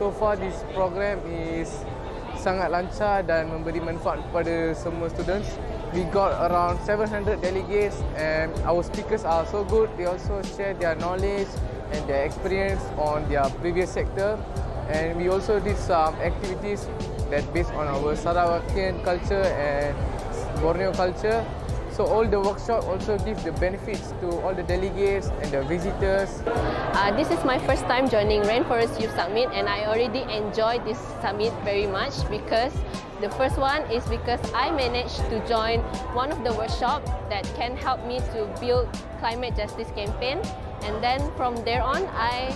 So far this program is sangat lancar dan memberi manfaat kepada semua students. We got around 700 delegates and our speakers are so good. They also share their knowledge and their experience on their previous sector. And we also did some activities that based on our Sarawakian culture and Borneo culture. So all the workshop also give the benefits to all the delegates and the visitors. This is my first time joining Rainforest Youth Summit, and I already enjoyed this summit very much because the first one is because I managed to join one of the workshops that can help me to build climate justice campaign, and then from there on I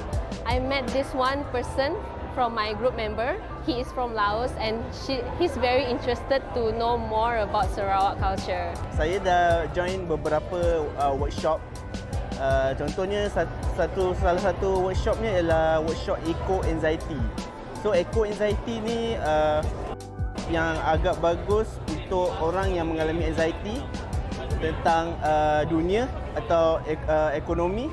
met this one person from my group member. He is from Laos and he's very interested to know more about Sarawak culture. Saya dah join beberapa workshop. Contohnya salah satu workshopnya ialah workshop eco anxiety. So eco anxiety ni yang agak bagus untuk orang yang mengalami anxiety tentang dunia atau ekonomi,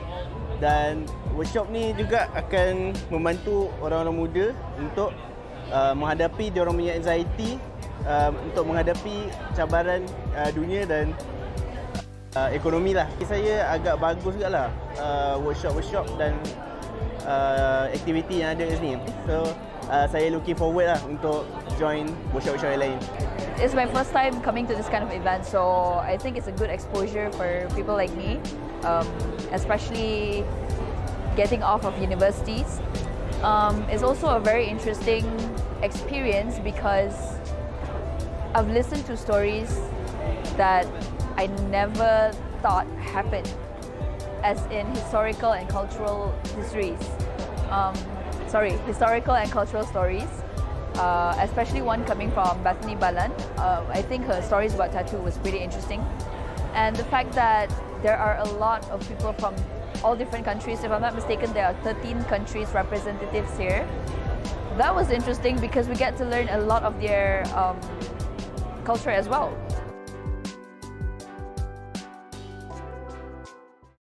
dan workshop ni juga akan membantu orang-orang muda untuk menghadapi diorang punya anxiety, untuk menghadapi cabaran dunia dan ekonomi lah. Saya agak bagus juga lah workshop dan aktiviti yang ada kat sini. So saya looking forward lah untuk join workshop-workshop yang lain. It's my first time coming to this kind of event, so I think it's a good exposure for people like me, especially getting off of universities. It's also a very interesting experience because I've listened to stories that I never thought happened, as in historical and cultural histories. Historical and cultural stories, especially one coming from Bethany Balan. I think her stories about tattoo was pretty interesting, and the fact that there are a lot of people from all different countries. If I'm not mistaken, there are 13 countries representatives here. That was interesting because we get to learn a lot of their culture as well.